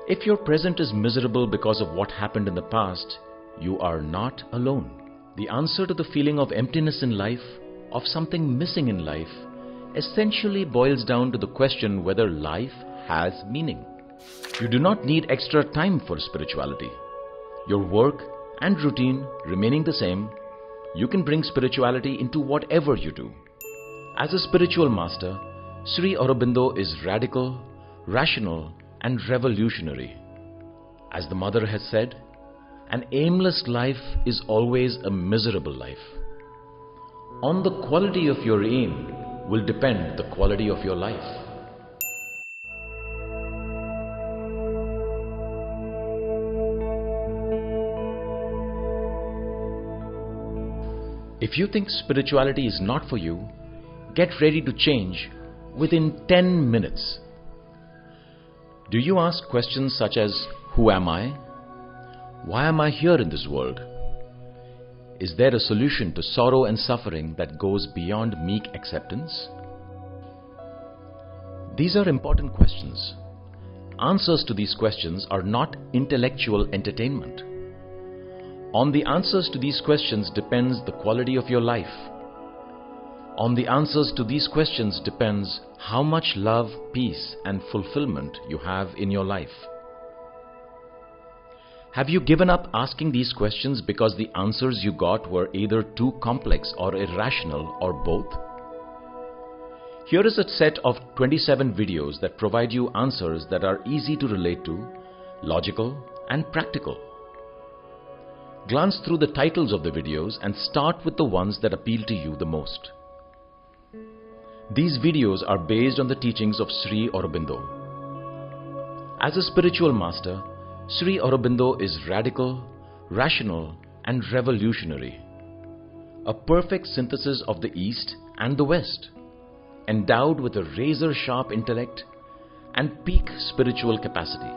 If your present is miserable because of what happened in the past, you are not alone. The answer to the feeling of emptiness in life, of something missing in life, essentially boils down to the question whether life has meaning. You do not need extra time for spirituality. Your work and routine remaining the same, you can bring spirituality into whatever you do. As a spiritual master, Sri Aurobindo is radical, rational, and revolutionary. As the mother has said, an aimless life is always a miserable life. On the quality of your aim will depend the quality of your life. If you think spirituality is not for you, get ready to change within 10 minutes. Do you ask questions such as, who am I? Why am I here in this world? Is there a solution to sorrow and suffering that goes beyond meek acceptance? These are important questions. Answers to these questions are not intellectual entertainment. On the answers to these questions depends the quality of your life. On the answers to these questions depends how much love, peace, and fulfillment you have in your life. Have you given up asking these questions because the answers you got were either too complex or irrational or both? Here is a set of 27 videos that provide you answers that are easy to relate to, logical, and practical. Glance through the titles of the videos and start with the ones that appeal to you the most. These videos are based on the teachings of Sri Aurobindo. As a spiritual master, Sri Aurobindo is radical, rational, and revolutionary. A perfect synthesis of the East and the West, endowed with a razor-sharp intellect and peak spiritual capacity.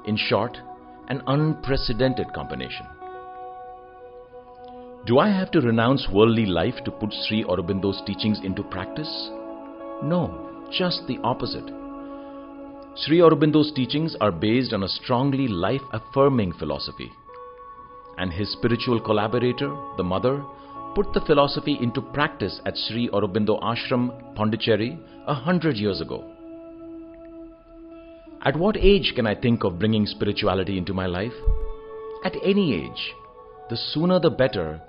In short, an unprecedented combination. Do I have to renounce worldly life to put Sri Aurobindo's teachings into practice? No, just the opposite. Sri Aurobindo's teachings are based on a strongly life-affirming philosophy. And his spiritual collaborator, the mother, put the philosophy into practice at Sri Aurobindo Ashram, Pondicherry, 100 years ago. At what age can I think of bringing spirituality into my life? At any age. The sooner the better,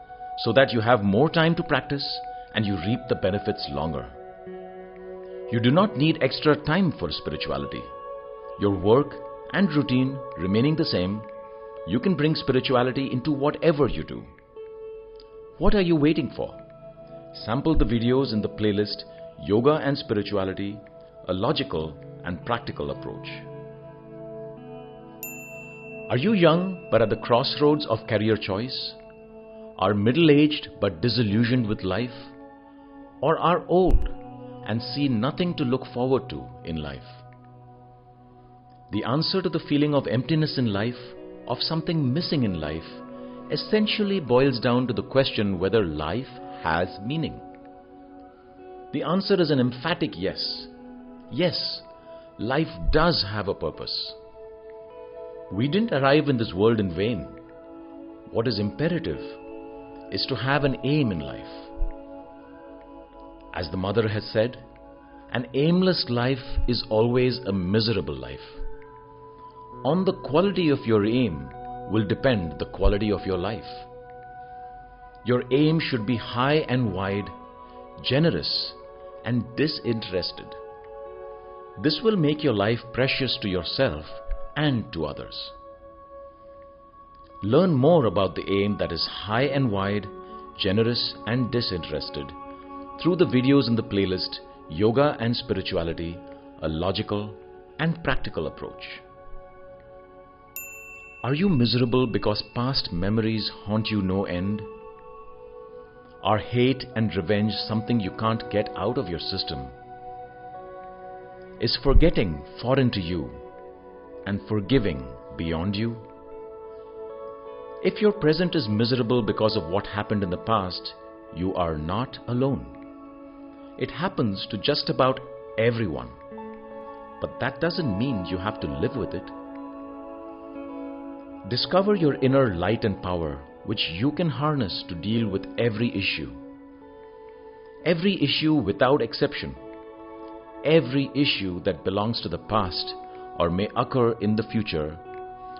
so that you have more time to practice and you reap the benefits longer. You do not need extra time for spirituality. Your work and routine remaining the same, you can bring spirituality into whatever you do. What are you waiting for? Sample the videos in the playlist Yoga and Spirituality, a logical and practical approach. Are you young but at the crossroads of career choice? Are middle-aged but disillusioned with life? Or are old and see nothing to look forward to in life? The answer to the feeling of emptiness in life, of something missing in life, essentially boils down to the question whether life has meaning. The answer is an emphatic yes. Yes, life does have a purpose. We didn't arrive in this world in vain. What is imperative is to have an aim in life. As the mother has said, an aimless life is always a miserable life. On the quality of your aim will depend the quality of your life. Your aim should be high and wide, generous and disinterested. This will make your life precious to yourself and to others. Learn more about the aim that is high and wide, generous and disinterested through the videos in the playlist Yoga and Spirituality, a logical and practical approach. Are you miserable because past memories haunt you no end? Are hate and revenge something you can't get out of your system? Is forgetting foreign to you and forgiving beyond you? If your present is miserable because of what happened in the past, you are not alone. It happens to just about everyone. But that doesn't mean you have to live with it. Discover your inner light and power, which you can harness to deal with every issue. Every issue without exception. Every issue that belongs to the past or may occur in the future,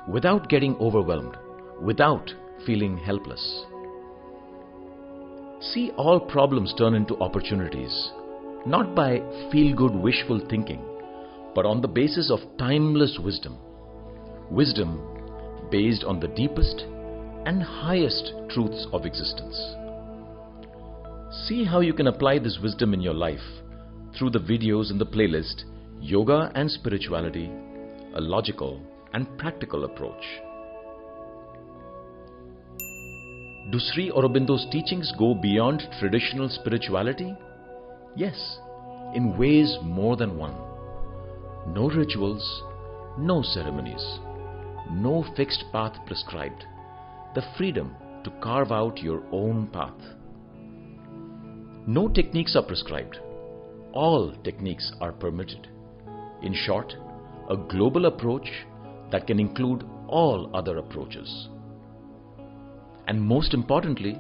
without getting overwhelmed, without feeling helpless. See all problems turn into opportunities, not by feel-good wishful thinking, but on the basis of timeless wisdom. Wisdom based on the deepest and highest truths of existence. See how you can apply this wisdom in your life through the videos in the playlist Yoga and Spirituality, a logical and practical approach. Do Sri Aurobindo's teachings go beyond traditional spirituality? Yes, in ways more than one. No rituals, no ceremonies, no fixed path prescribed. The freedom to carve out your own path. No techniques are prescribed. All techniques are permitted. In short, a global approach that can include all other approaches. And most importantly,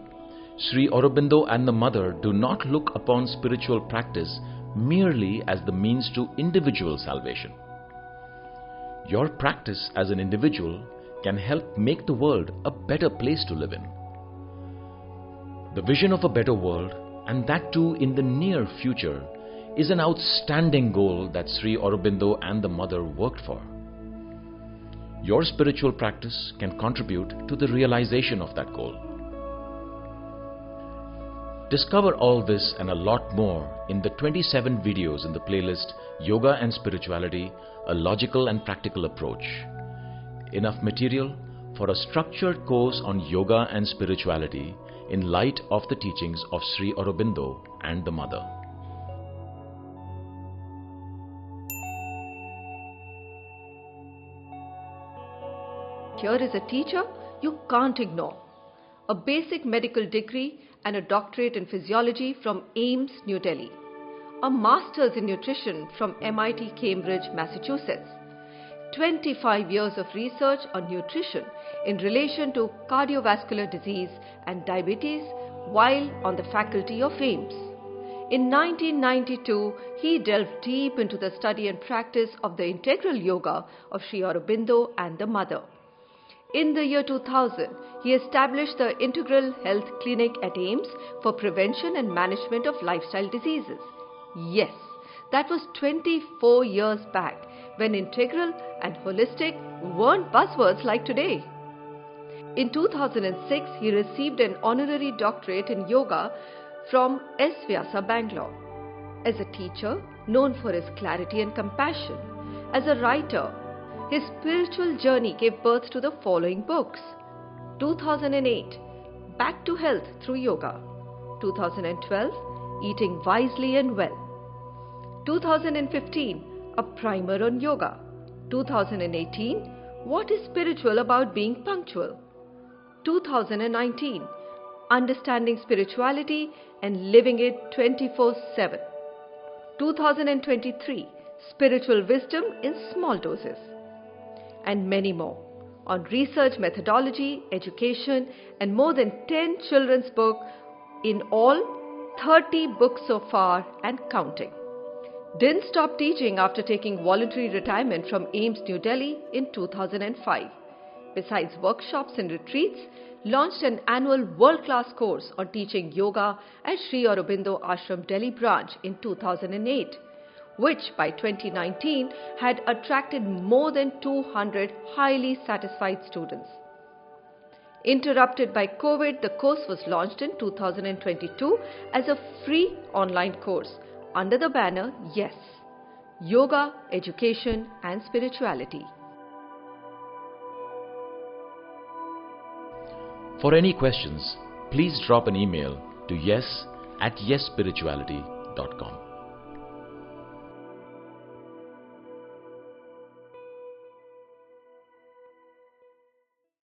Sri Aurobindo and the Mother do not look upon spiritual practice merely as the means to individual salvation. Your practice as an individual can help make the world a better place to live in. The vision of a better world, and that too in the near future, is an outstanding goal that Sri Aurobindo and the Mother worked for. Your spiritual practice can contribute to the realization of that goal. Discover all this and a lot more in the 27 videos in the playlist Yoga and Spirituality, a logical and practical approach. Enough material for a structured course on yoga and spirituality in light of the teachings of Sri Aurobindo and the Mother. Here is a teacher you can't ignore. A basic medical degree and a doctorate in physiology from AIIMS, New Delhi. A master's in nutrition from MIT, Cambridge, Massachusetts. 25 years of research on nutrition in relation to cardiovascular disease and diabetes while on the faculty of AIIMS. In 1992, he delved deep into the study and practice of the integral yoga of Sri Aurobindo and the Mother. In the year 2000, he established the Integral Health Clinic at AIIMS for prevention and management of lifestyle diseases. Yes, that was 24 years back when integral and holistic weren't buzzwords like today. In 2006, he received an honorary doctorate in yoga from S. Vyasa, Bangalore. As a teacher, known for his clarity and compassion, as a writer, his spiritual journey gave birth to the following books. 2008, Back to Health Through Yoga. 2012, Eating Wisely and Well. 2015, A Primer on Yoga. 2018, What is Spiritual About Being Punctual. 2019, Understanding Spirituality and Living It 24/7. 2023, Spiritual Wisdom in Small Doses. And many more on research methodology, education, and more than 10 children's books, in all 30 books so far and counting. Didn't stop teaching after taking voluntary retirement from AIIMS New Delhi in 2005. Besides workshops and retreats, launched an annual world-class course on teaching yoga at Sri Aurobindo Ashram Delhi branch in 2008. Which by 2019 had attracted more than 200 highly satisfied students. Interrupted by COVID, the course was launched in 2022 as a free online course under the banner YES, Yoga, Education and Spirituality. For any questions, please drop an email to yes@yesspirituality.com.